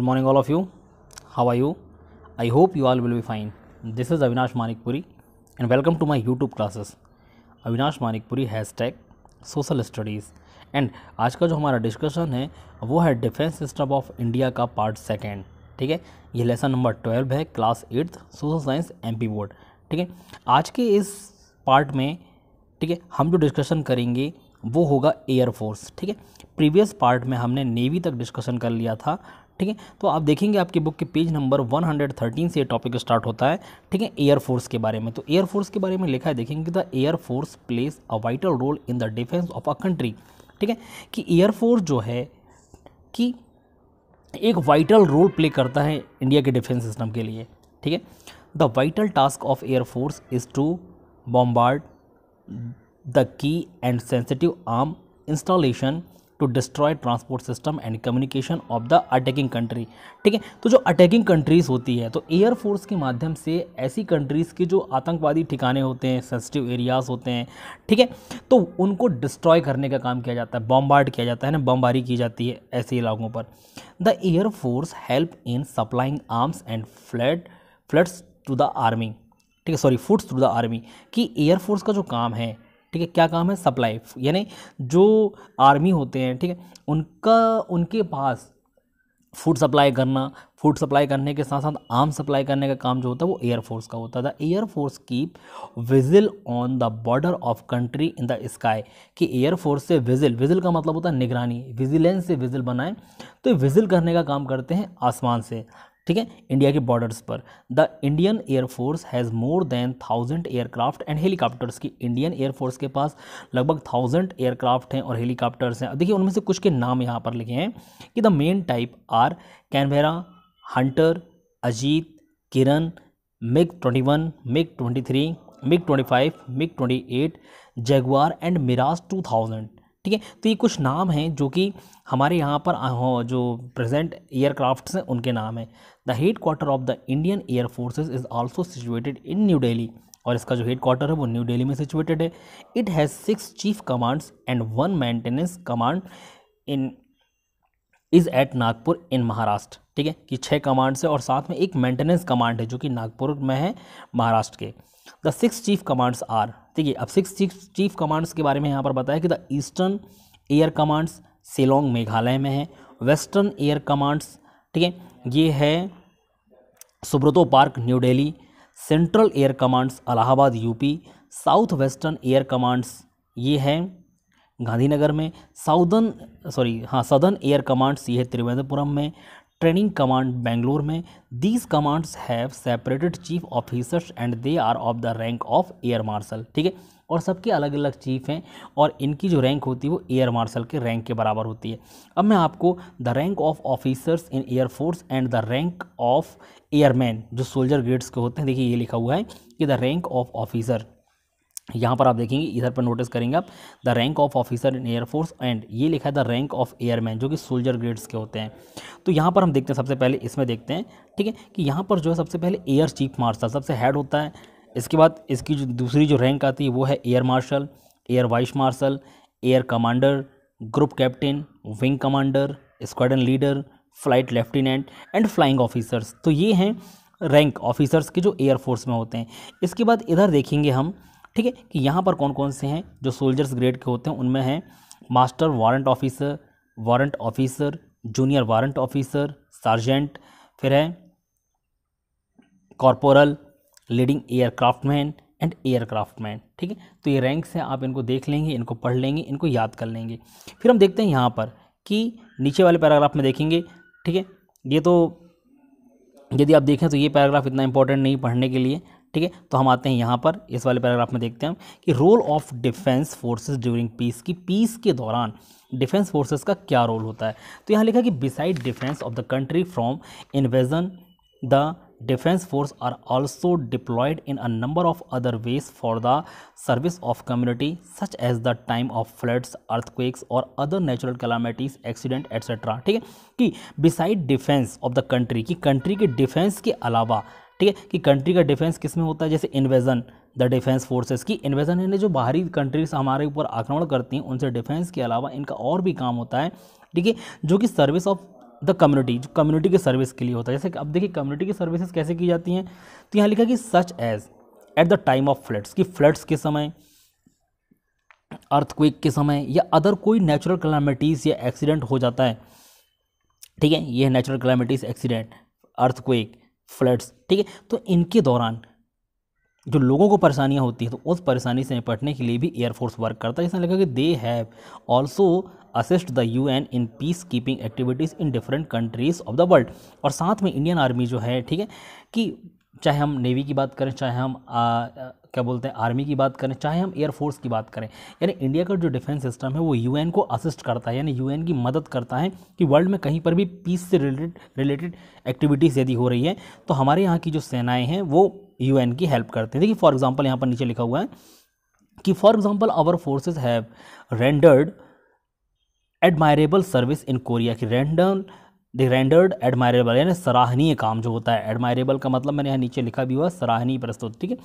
Good morning, all of you. How are you? I hope you all will be fine. This is Avinash Manikpuri and welcome to my YouTube classes. Avinash Manikpuri hashtag Social Studies. And आज का जो हमारा discussion है वो है defence system of India का part second. ठीक है, ये लेसन नंबर 12 है, class 8th social science MP board. ठीक है, आज के इस पार्ट में ठीक है हम जो डिस्कशन करेंगे वो होगा एयरफोर्स. ठीक है, प्रीवियस पार्ट में हमने नेवी तक डिस्कशन कर लिया था. ठीक है, तो आप देखेंगे आपकी बुक के पेज नंबर 113 से ये टॉपिक स्टार्ट होता है. ठीक है, एयरफोर्स के बारे में. तो एयरफोर्स के बारे में लिखा है, देखेंगे the air force plays a vital role in the defence of a country. ठीक है, कि एयरफोर्स जो है कि एक वाइटल रोल प्ले करता है इंडिया के डिफेंस सिस्टम के लिए. ठीक है, the vital task of air force is to bombard the key and sensitive arm installation to destroy transport system and communication of the attacking country. ठीक है, तो जो अटैकिंग कंट्रीज़ होती है तो एयरफोर्स के माध्यम से ऐसी कंट्रीज़ के जो आतंकवादी ठिकाने होते हैं, सेंसिटिव एरियाज़ होते हैं, ठीक है, तो उनको डिस्ट्रॉय करने का काम किया जाता है, बॉम्बार्ड किया जाता है ना, बमबारी की जाती है ऐसे इलाकों पर. The air force help in supplying arms and floods to the army. ठीक है, sorry, foods to the army. कि एयरफोर्स का जो काम है, ठीक है, क्या काम है, सप्लाई, यानी जो आर्मी होते हैं, ठीक है, उनके पास फूड सप्लाई करना, फूड सप्लाई करने के साथ साथ आर्म सप्लाई करने का काम जो होता है वो एयरफोर्स का होता है. The air force keep vigil on the border of country in the sky. कि एयरफोर्स से विजिल का मतलब होता है निगरानी, विजिलेंस से विजिल बनाए, तो विजिल करने का काम करते हैं आसमान से. ठीक है, इंडिया के बॉर्डर्स पर. The Indian air force has more than 1000 aircraft and helicopters. की इंडियन एयरफोर्स के पास लगभग 1000 एयरक्राफ्ट हैं और हेलीकॉप्टर्स हैं. अब देखिए उनमें से कुछ के नाम यहाँ पर लिखे हैं कि the main type are Canberra, Hunter, Ajeet, Kiran, MiG-21, MiG-23, MiG-25, MiG-28, Jaguar and Mirage 2000. ठीक है, तो ये कुछ नाम हैं जो कि हमारे यहाँ पर जो प्रेजेंट एयरक्राफ्ट्स हैं उनके नाम हैं. The head quarter of the Indian air forces is also situated in new Delhi. और इसका जो हेड क्वार्टर है वो न्यू दिल्ली में सिचुएटेड है. It has 6 chief commands and 1 maintenance command in is at Nagpur in Maharashtra. ठीक है, कि 6 कमांड्स है और साथ में एक मेंटेनेंस कमांड है जो कि नागपुर में है, महाराष्ट्र के. द 6 चीफ कमांड्स आर, ठीक है, अब 6 चीफ कमांड्स के बारे में यहाँ पर बताया कि the eastern air commands Shillong Meghalaya में है. वेस्टर्न एयर कमांड्स, ठीक है, ये है Subroto park New Delhi. Central air commands Allahabad UP. South western air commands ये है गांधीनगर में. सदर्न एयर कमांड्स ये है त्रिवेंद्रपुरम में. ट्रेनिंग कमांड बेंगलोर में. These commands have separated chief officers and they are of the rank of air marshal. ठीक है, और सबके अलग अलग चीफ हैं और इनकी जो रैंक होती है वो एयर मार्शल के रैंक के बराबर होती है. अब मैं आपको the rank of officers in air force and the rank of airman जो सोल्जर ग्रेड्स के होते हैं, देखिए ये लिखा हुआ है कि द रैंक ऑफ ऑफिसर. यहाँ पर आप देखेंगे, इधर पर नोटिस करेंगे आप, the rank of officer in air force and ये लिखा है द रैंक ऑफ एयरमैन जो कि सोल्जर ग्रेड्स के होते हैं. तो यहाँ पर हम देखते हैं, सबसे पहले इसमें देखते हैं, ठीक है, कि यहाँ पर जो है सबसे पहले एयर चीफ मार्शल सबसे हेड होता है. इसके बाद इसकी जो दूसरी जो रैंक आती है वो है air marshal, air vice marshal, air commander, group captain, wing commander, squadron leader, flight lieutenant and flying officers. तो ये हैं रैंक ऑफिसर्स के जो एयरफोर्स में होते हैं. इसके बाद इधर देखेंगे हम, ठीक है, कि यहाँ पर कौन कौन से हैं जो सोल्जर्स ग्रेड के होते हैं. उनमें हैं master warrant officer, junior warrant officer, sergeant, फिर है कॉर्पोरल, लीडिंग एयरक्राफ्टमैन एंड एयरक्राफ्टमैन. ठीक है, तो ये रैंक्स हैं, आप इनको देख लेंगे, इनको पढ़ लेंगे, इनको याद कर लेंगे. फिर हम देखते हैं यहाँ पर कि नीचे वाले पैराग्राफ में देखेंगे. ठीक है, ये तो यदि आप देखें तो ये पैराग्राफ इतना इंपॉर्टेंट नहीं पढ़ने के लिए. ठीक है, तो हम आते हैं यहाँ पर इस वाले पैराग्राफ में देखते हैं कि role of defence forces during peace. की पीस के दौरान डिफेंस फोर्सेस का क्या रोल होता है. तो यहाँ लिखा है कि beside defence of the country from invasion the defence force are also deployed in a number of other ways for the service of community such as the time of floods, earthquakes और other natural calamities, accident etcetera. ठीक है, कि beside defence of the country, की country के defence के अलावा, ठीक है, कि कंट्री का डिफेंस किस में होता है, जैसे इन्वेजन द डिफेंस फोर्सेस. की इन्वेजन यानी जो बाहरी कंट्रीज हमारे ऊपर आक्रमण करती हैं उनसे डिफेंस के अलावा इनका और भी काम होता है. ठीक है, जो कि सर्विस ऑफ द कम्युनिटी, जो कम्युनिटी की सर्विस के लिए होता है। जैसे कि अब देखिए कम्युनिटी की सर्विसेज कैसे की जाती हैं, तो यहाँ लिखा कि such as at the time of floods, कि फ्लड्स के समय, अर्थक्वेक के समय, या अदर कोई नेचुरल कैलामिटीज़ या एक्सीडेंट हो जाता है, ठीक है, ये natural calamities, accident, earthquake, floods, ठीक है, तो इनके दौरान जो लोगों को परेशानियां होती हैं, तो उस परेशानी से निपटने के लिए भी एयरफोर्स वर्क करता है। इसमें लिखा कि they have also assist the UN in peace keeping activities in different countries of the world. और साथ में इंडियन आर्मी जो है, ठीक है, कि चाहे हम नेवी की बात करें, चाहे हम क्या बोलते हैं आर्मी की बात करें, चाहे हम एयरफोर्स की बात करें, यानी इंडिया का जो डिफेंस सिस्टम है वो यूएन को असिस्ट करता है, यानी यूएन की मदद करता है कि वर्ल्ड में कहीं पर भी पीस से रिलेटेड एक्टिविटीज़ यदि हो रही है तो हमारे यहाँ की जो सेनाएं हैं वो यूएन की हेल्प करते हैं। देखिए फॉर एग्जांपल यहाँ पर नीचे लिखा हुआ है कि for example our forces have rendered admirable service in Korea, की रेंडर्ड एडमायरेबल यानी सराहनीय काम जो होता है, एडमायरेबल का मतलब मैंने यहाँ नीचे लिखा भी हुआ सराहनीय प्रस्तुत, ठीक है।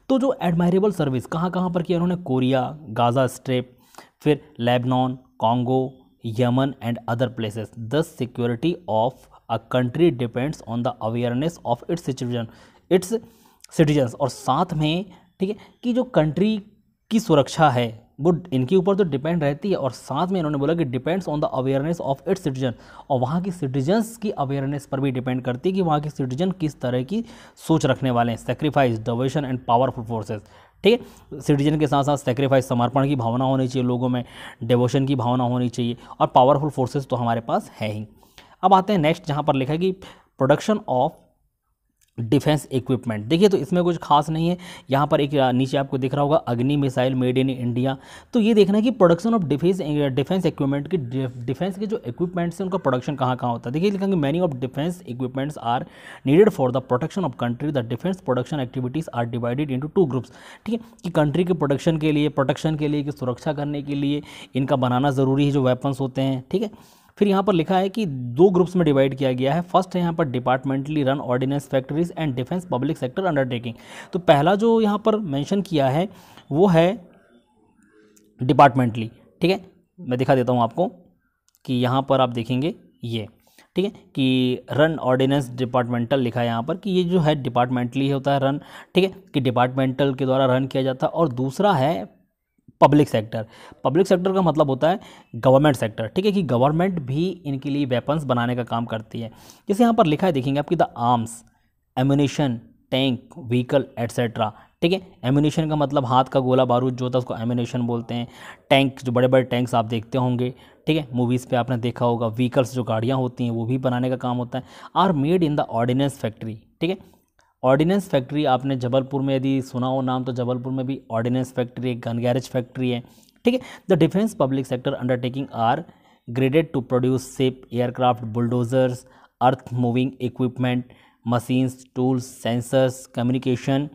तो जो एडमायरेबल सर्विस कहाँ कहाँ पर किया उन्होंने, कोरिया, गाजा स्ट्रिप, फिर Lebanon, Congo, Yemen and other places. The security of a country depends on the awareness of its citizens, और साथ में, ठीक है, कि जो कंट्री की सुरक्षा है वो इनके ऊपर तो डिपेंड रहती है, और साथ में इन्होंने बोला कि depends on the awareness of its citizen, और वहाँ की सिटीजन्स की अवेयरनेस पर भी डिपेंड करती है कि वहाँ के सिटीजन किस तरह की सोच रखने वाले हैं। Sacrifice, devotion and powerful forces, ठीक है, सिटीजन के साथ साथ सेक्रीफाइस, समर्पण की भावना होनी चाहिए लोगों में, डिवोशन की भावना होनी चाहिए, और पावरफुल फोर्सेस तो हमारे पास है ही। अब आते हैं नेक्स्ट जहाँ पर लिखा है कि प्रोडक्शन ऑफ डिफेंस इक्विपमेंट। देखिए तो इसमें कुछ खास नहीं है, यहाँ पर एक नीचे आपको दिख रहा होगा अग्नि मिसाइल मेड इन इंडिया। तो ये देखना है कि प्रोडक्शन ऑफ डिफेंस इक्विपमेंट की, डिफेंस के जो इक्विपमेंट्स हैं उनका प्रोडक्शन कहाँ कहाँ होता है। देखिए लिखेंगे many of defence equipments are needed for the protection of country, the defence production activities are divided into 2 groups, ठीक है, कि कंट्री के प्रोटेक्शन के लिए, कि सुरक्षा करने के लिए इनका बनाना ज़रूरी है जो वेपन्स होते हैं, ठीक है। फिर यहाँ पर लिखा है कि 2 ग्रुप्स में डिवाइड किया गया है। फर्स्ट है यहाँ पर departmentally run ordnance factories and defence public sector undertaking. तो पहला जो यहाँ पर मेंशन किया है वो है डिपार्टमेंटली, ठीक है, मैं दिखा देता हूँ आपको कि यहाँ पर आप देखेंगे ये, ठीक है, कि रन ऑर्डिनेंस डिपार्टमेंटल लिखा है यहाँ पर, कि ये जो है डिपार्टमेंटली होता है रन, ठीक है, कि डिपार्टमेंटल के द्वारा रन किया जाता है। और दूसरा है पब्लिक सेक्टर। पब्लिक सेक्टर का मतलब होता है गवर्नमेंट सेक्टर, ठीक है, कि गवर्नमेंट भी इनके लिए वेपन्स बनाने का काम करती है। जैसे यहाँ पर लिखा है देखेंगे आपकी the arms, ammunition, tank, vehicle etcetera, ठीक है। एम्यूनिशन का मतलब हाथ का गोला बारूद जो होता है उसको एम्यूनिशन बोलते हैं। टैंक, जो बड़े बड़े टैंक्स आप देखते होंगे, ठीक है, मूवीज़ पे आपने देखा होगा। व्हीकल्स, जो गाड़ियाँ होती हैं वो भी बनाने का काम होता है। Are made in the ordnance factory, ठीक है। ऑर्डिनेंस फैक्ट्री आपने जबलपुर में यदि सुना हो नाम, तो जबलपुर में भी ऑर्डिनेंस फैक्ट्री है, गन गैरेज फैक्ट्री है, ठीक है। The defence public sector undertaking are graded to produce ship, aircraft, bulldozers, earth moving equipment, machines, tools, sensors, communication,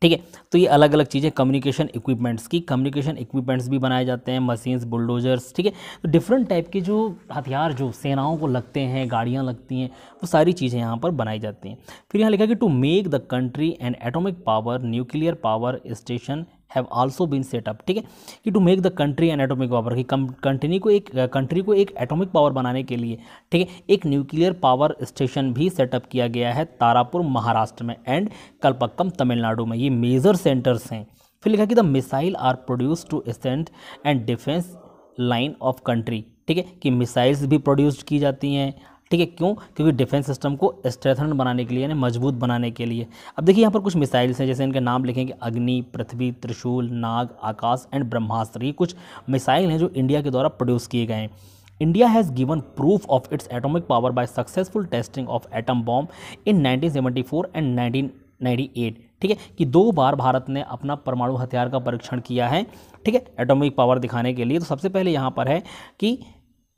ठीक है। तो ये अलग अलग चीज़ें कम्युनिकेशन इक्विपमेंट्स की, कम्युनिकेशन इक्विपमेंट्स भी बनाए जाते हैं, मशीन्स, बुलडोजर्स, ठीक है। तो डिफरेंट टाइप के जो हथियार जो सेनाओं को लगते हैं, गाड़ियाँ लगती हैं, वो सारी चीज़ें यहाँ पर बनाई जाती हैं। फिर यहाँ लिखा कि to make the country an atomic power nuclear power station have also been set up, ठीक है, कि to make the country an atomic power, कि कंट्री को एक एटॉमिक पावर बनाने के लिए, ठीक है, एक न्यूक्लियर पावर स्टेशन भी सेटअप किया गया है तारापुर महाराष्ट्र में एंड कलपक्कम तमिलनाडु में। ये मेजर सेंटर्स हैं। फिर लिखा कि the missile are produce to strength and defence line of country, ठीक है, कि मिसाइल्स भी प्रोड्यूस की जाती हैं, ठीक है, क्यों, क्योंकि डिफेंस सिस्टम को स्ट्रेथन बनाने के लिए, यानी मजबूत बनाने के लिए। अब देखिए यहाँ पर कुछ मिसाइल्स हैं, जैसे इनके नाम लिखेंगे अग्नि, पृथ्वी, त्रिशूल, नाग, आकाश एंड ब्रह्मास्त्र। ये कुछ मिसाइल हैं जो इंडिया के द्वारा प्रोड्यूस किए गए हैं। India has given proof of its atomic power bye successful testing of atom bomb in 1974 and 1998, ठीक है, कि 2 बार भारत ने अपना परमाणु हथियार का परीक्षण किया है, ठीक है, एटॉमिक पावर दिखाने के लिए। तो सबसे पहले यहाँ पर है कि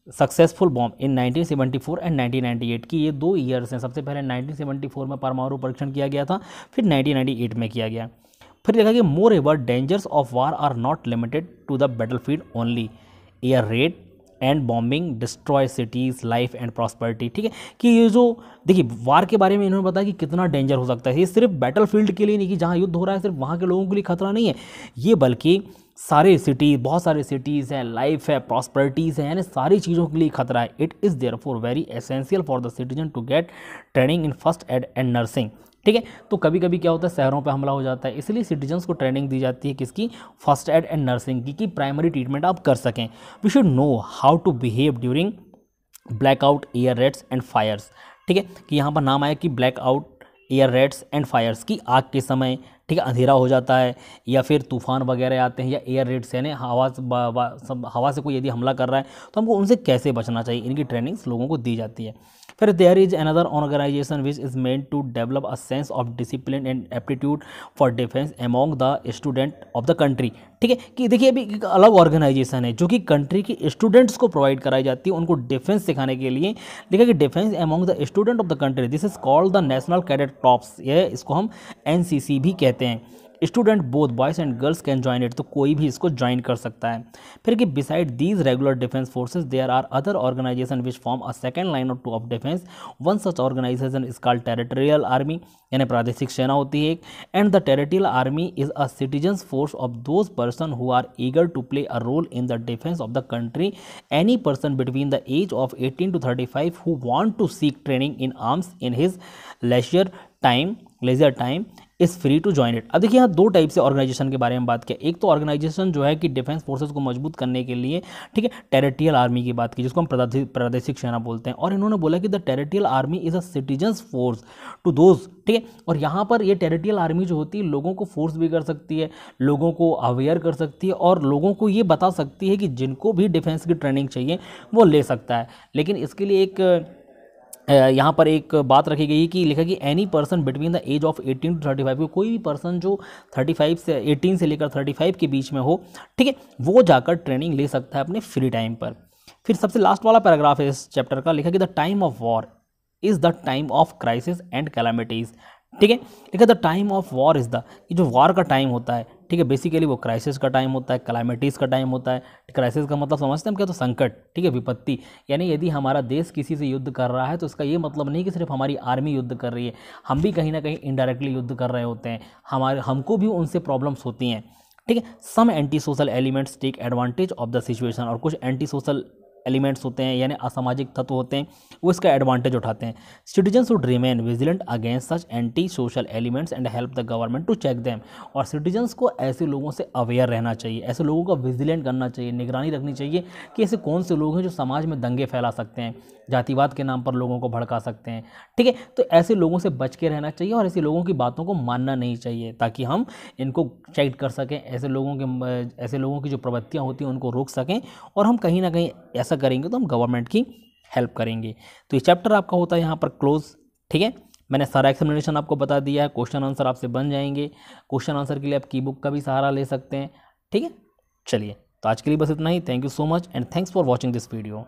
सक्सेसफुल बॉम्ब इन 1974 एंड 1998 की, ये 2 ईयर्स हैं। सबसे पहले 1974 में परमाणु परीक्षण किया गया था, फिर 1998 में किया गया। फिर देखा कि moreover dangers of war are not limited to the battlefield only, air raid, and bombing destroy cities life and prosperity. ठीक है, कि ये जो देखिए वार के बारे में इन्होंने बताया कि कितना डेंजर हो सकता है। ये सिर्फ बैटल फील्ड के लिए नहीं कि जहाँ युद्ध हो रहा है सिर्फ वहाँ के लोगों के लिए खतरा नहीं है, ये बल्कि सारे सिटी, बहुत सारे सिटीज़ हैं, लाइफ है, प्रॉस्पेरिटीज़ है, यानी सारी चीज़ों के लिए खतरा है। It is therefore very essential for the citizen to get training in first aid and nursing. ठीक है, तो कभी कभी क्या होता है शहरों पे हमला हो जाता है, इसलिए सिटीजन्स को ट्रेनिंग दी जाती है किसकी, फर्स्ट एड एंड नर्सिंग की, कि प्राइमरी ट्रीटमेंट आप कर सकें। We should know how to behave during blackout, air raids and fires. ठीक है, कि यहाँ पर नाम आया कि blackout, air raids and fires, की आग के समय, ठीक है, अंधेरा हो जाता है या फिर तूफान वगैरह आते हैं, या एयर रेड्स यानी हवा से कोई यदि हमला कर रहा है तो हमको उनसे कैसे बचना चाहिए, इनकी ट्रेनिंग्स लोगों को दी जाती है। फिर there is another organisation which is meant to develop a sense of discipline and aptitude for defence among the student of the country. ठीक है, कि देखिए अभी एक अलग ऑर्गेनाइजेशन है जो कि कंट्री के स्टूडेंट्स को प्रोवाइड कराई जाती है, उनको डिफेंस सिखाने के लिए। लिखा कि defence among the student of the country, this is called the national cadet corps, ये इसको हम NCC भी कहते हैं। Student both boys and girls can join it, तो कोई भी इसको ज्वाइन कर सकता है। फिर कि beside these regular defence forces there are other organisation which form a second line of defence. One such organisation is called territorial army, यानी प्रादेशिक सेना होती है एक। And the territorial army is a citizens force of those person who are eager to play a role in the defence of the country. Any person between the age of 18 to 35 who want to seek training in arms in his leisure time is free to join it. अब देखिए यहाँ दो type से organisation के बारे में बात किया। एक तो ऑर्गेनाइजेशन जो है कि डिफेंस फोर्सेस को मजबूत करने के लिए, ठीक है, टेरिटोरियल आर्मी की बात की जिसको हम प्रादेशिक सेना बोलते हैं। और इन्होंने बोला कि the territorial army is a citizens force to those, ठीक है। और यहाँ पर ये टेरिटोरियल आर्मी जो होती है लोगों को फोर्स भी कर सकती है, लोगों को अवेयर कर सकती है और लोगों को ये बता सकती है कि जिनको भी डिफेंस की ट्रेनिंग चाहिए वो ले सकता है। लेकिन इसके लिए एक यहाँ पर एक बात रखी गई कि लिखा कि any person between the age of 18 to 35, कोई भी पर्सन जो 35 से 18 से लेकर 35 के बीच में हो, ठीक है, वो जाकर ट्रेनिंग ले सकता है अपने फ्री टाइम पर। फिर सबसे लास्ट वाला पैराग्राफ है इस चैप्टर का, लिखा कि the time of war is the time of crisis and calamities. ठीक है, लिखा the time of war is the, जो वॉर का टाइम होता है, ठीक है, बेसिकली वो क्राइसिस का टाइम होता है, कैलामिटीज़ का टाइम होता है। क्राइसिस का मतलब समझते हैं हम क्या, तो संकट, ठीक है, विपत्ति। यानी यदि हमारा देश किसी से युद्ध कर रहा है तो इसका ये मतलब नहीं कि सिर्फ हमारी आर्मी युद्ध कर रही है, हम भी कहीं ना कहीं इनडायरेक्टली युद्ध कर रहे होते हैं, हमको भी उनसे प्रॉब्लम्स होती हैं। ठीक है, some anti social elements take advantage of the situation, और कुछ एंटी सोशल एलिमेंट्स होते हैं यानी असामाजिक तत्व होते हैं, वो इसका एडवांटेज उठाते हैं। Citizen should remain vigilant against such anti social elements and help the government to check them. और सिटीजन्स को ऐसे लोगों से अवेयर रहना चाहिए, ऐसे लोगों का विजिलेंट करना चाहिए, निगरानी रखनी चाहिए कि ऐसे कौन से लोग हैं जो समाज में दंगे फैला सकते हैं, जातिवाद के नाम पर लोगों को भड़का सकते हैं। ठीक है, तो ऐसे लोगों से बच के रहना चाहिए और ऐसे लोगों की बातों को मानना नहीं चाहिए, ताकि हम इनको चेक कर सकें, ऐसे लोगों की जो प्रवृत्तियाँ होती हैं उनको रोक सकें। और हम कहीं ना कहीं ऐसा करेंगे तो हम गवर्नमेंट की हेल्प करेंगे। तो ये चैप्टर आपका होता है यहाँ पर क्लोज। ठीक है, मैंने सारा एक्सप्लेनेशन आपको बता दिया है, क्वेश्चन आंसर आपसे बन जाएंगे। क्वेश्चन आंसर के लिए आप की बुक का भी सहारा ले सकते हैं। ठीक है, चलिए तो आज के लिए बस इतना ही। Thank you so much and thanks for watching this video.